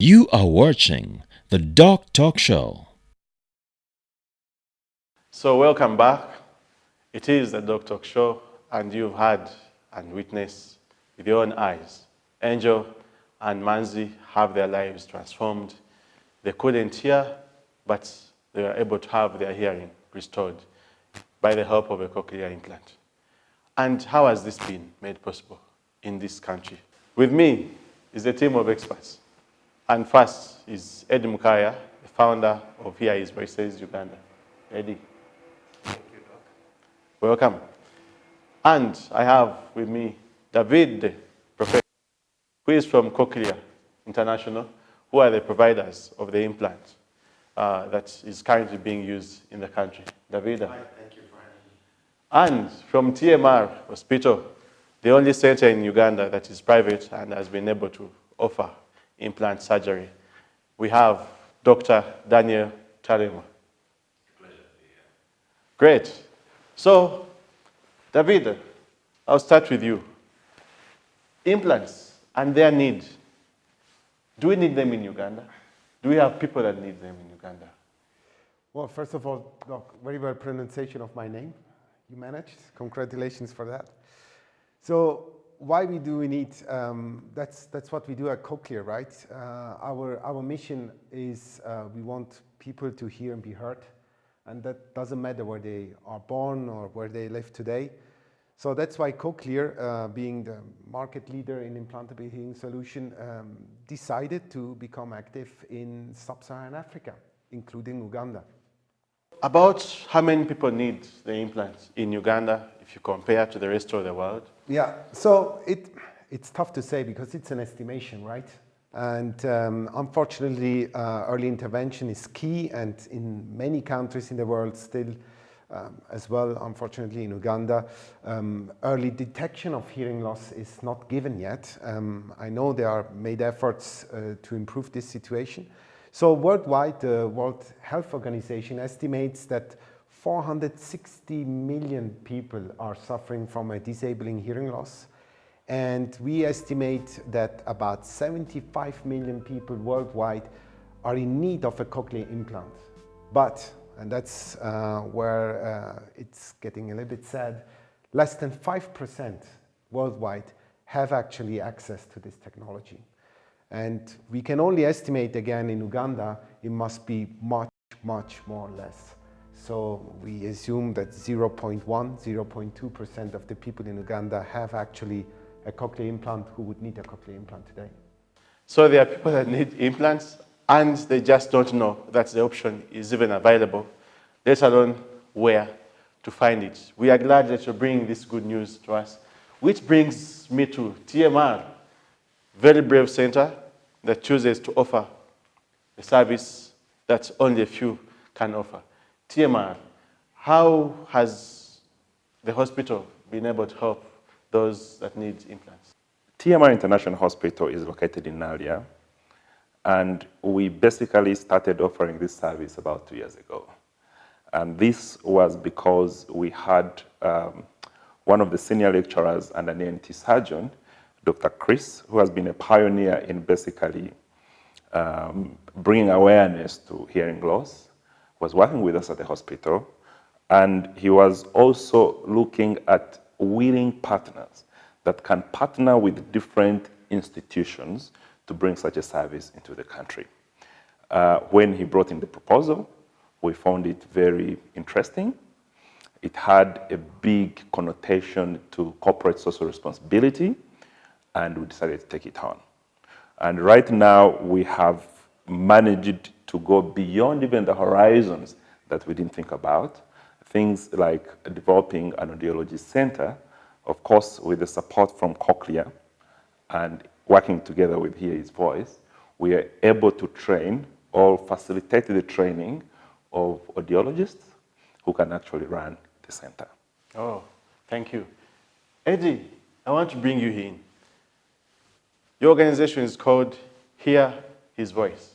You are watching the Doctalk Show. So welcome back. It is the Doctalk Show, and you've heard and witnessed with your own eyes. Angel and Manzi have their lives transformed. They couldn't hear, but they were able to have their hearing restored by the help of a cochlear implant. And how has this been made possible in this country? With me is a team of experts. And first is Eddie Mukaya, the founder of Hear His Voices Uganda. Eddie. Thank you, Doc. Welcome. And I have with me David, Professor, who is from Cochlear International, who are the providers of the implant that is currently being used in the country. David. Hi, thank you for having me. And from TMR Hospital, the only center in Uganda that is private and has been able to offer implant surgery, we have Dr. Daniel Tarema. Pleasure to be here. Great. So, David, I'll start with you. Implants and their need. Do we need them in Uganda? Do we have people that need them in Uganda? Well, first of all, Doc, very well pronunciation of my name. You managed. Congratulations for that. So, why we need? That's what we do at Cochlear, right? Our mission is we want people to hear and be heard, and that doesn't matter where they are born or where they live today. So that's why Cochlear, being the market leader in implantable hearing solution, decided to become active in sub-Saharan Africa, including Uganda. About how many people need the implants in Uganda if you compare to the rest of the world? Yeah, so it's tough to say because it's an estimation, right? And unfortunately, early intervention is key, and in many countries in the world still, as well, unfortunately in Uganda, early detection of hearing loss is not given yet. I know there are made efforts to improve this situation. So worldwide, the World Health Organization estimates that 460 million people are suffering from a disabling hearing loss. And we estimate that about 75 million people worldwide are in need of a cochlear implant. But, and that's where it's getting a little bit sad, less than 5% worldwide have actually access to this technology. And we can only estimate, again, in Uganda, it must be much, much more or less. So we assume that 0.1, 0.2% of the people in Uganda have actually a cochlear implant who would need a cochlear implant today. So there are people that need implants and they just don't know that the option is even available, let alone where to find it. We are glad that you're bringing this good news to us, which brings me to TMR. Very brave center that chooses to offer a service that only a few can offer. TMR, how has the hospital been able to help those that need implants? TMR International Hospital is located in Nalia, and we basically started offering this service about 2 years ago. And this was because we had one of the senior lecturers and an ENT surgeon, Dr. Chris, who has been a pioneer in basically bringing awareness to hearing loss, was working with us at the hospital, and he was also looking at willing partners that can partner with different institutions to bring such a service into the country. When he brought in the proposal, we found it very interesting. It had a big connotation to corporate social responsibility, and we decided to take it on. And right now, we have managed to go beyond even the horizons that we didn't think about. Things like developing an audiology center, of course, with the support from Cochlear and working together with Hear His Voice, we are able to train or facilitate the training of audiologists who can actually run the center. Oh, thank you. Eddie, I want to bring you in. Your organization is called Hear His Voice.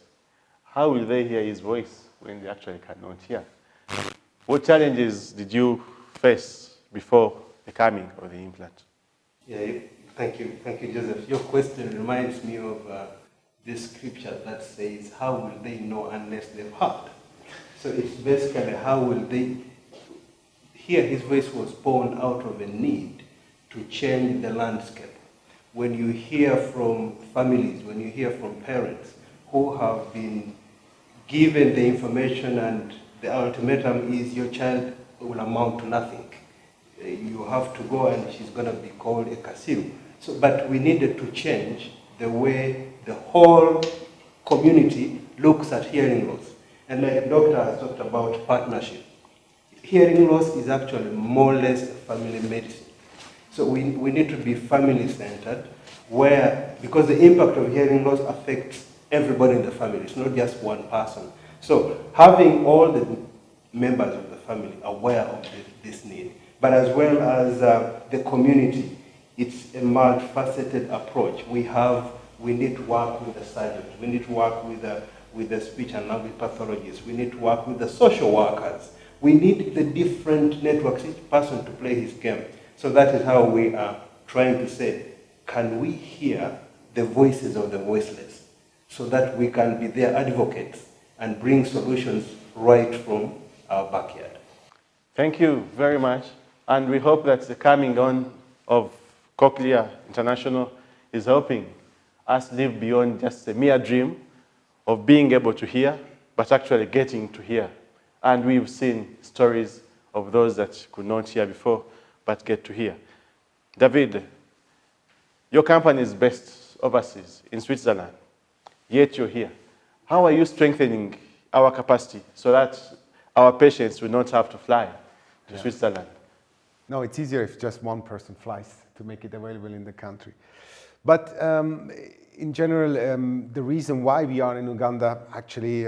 How will they hear his voice when they actually cannot hear? What challenges did you face before the coming of the implant? Yeah, thank you, Joseph. Your question reminds me of the scripture that says, how will they know unless they've heard? So it's basically how will they hear. His voice was born out of a need to change the landscape. When you hear from families, when you hear from parents who have been given the information and the ultimatum is your child will amount to nothing. You have to go and she's going to be called a kasiru. So, but we needed to change the way the whole community looks at hearing loss. And like the doctor has talked about partnership, hearing loss is actually more or less family medicine. So we need to be family-centered, where, because the impact of hearing loss affects everybody in the family, it's not just one person. So having all the members of the family aware of this need, but as well as the community, it's a multifaceted approach. We need to work with the surgeons, we need to work with the speech and language pathologists, we need to work with the social workers, we need the different networks, each person to play his game. So that is how we are trying to say, can we hear the voices of the voiceless so that we can be their advocates and bring solutions right from our backyard. Thank you very much. And we hope that the coming on of Cochlear International is helping us live beyond just a mere dream of being able to hear, but actually getting to hear. And we've seen stories of those that could not hear before, but get to hear. David, your company is based overseas in Switzerland, yet you're here. How are you strengthening our capacity so that our patients will not have to fly to Switzerland? No, it's easier if just one person flies to make it available in the country. But in general, the reason why we are in Uganda, actually,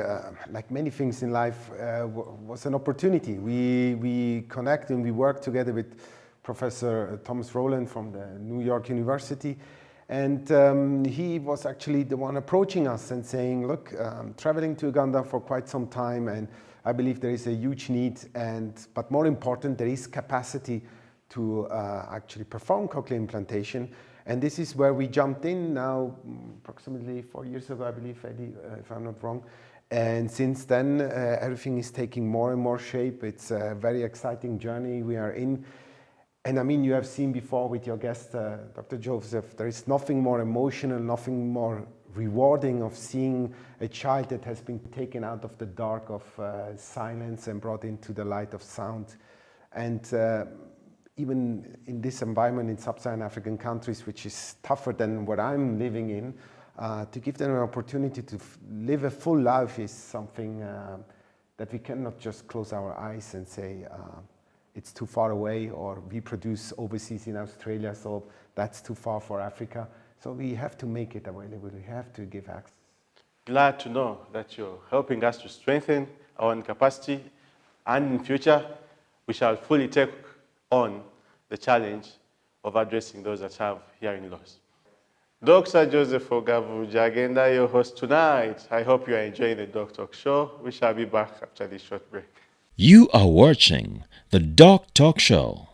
like many things in life, was an opportunity. We connect and we work together with Professor Thomas Rowland from the New York University. And he was actually the one approaching us and saying, look, I'm traveling to Uganda for quite some time, and I believe there is a huge need, but more important, there is capacity to actually perform cochlear implantation. And this is where we jumped in now, approximately 4 years ago, I believe, Eddie, if I'm not wrong. And since then, everything is taking more and more shape. It's a very exciting journey we are in. And I mean, you have seen before with your guest, Dr. Joseph, there is nothing more emotional, nothing more rewarding of seeing a child that has been taken out of the dark of silence and brought into the light of sound. And even in this environment in sub-Saharan African countries, which is tougher than what I'm living in, to give them an opportunity to live a full life is something that we cannot just close our eyes and say, it's too far away, or we produce overseas in Australia, so that's too far for Africa. So we have to make it available, we have to give access. Glad to know that you're helping us to strengthen our own capacity, and in future, we shall fully take on the challenge of addressing those that have hearing loss. Dr. Joseph Ogavu Jagenda, your host tonight. I hope you are enjoying the Doctalk show. We shall be back after this short break. You are watching the Doctalk Show.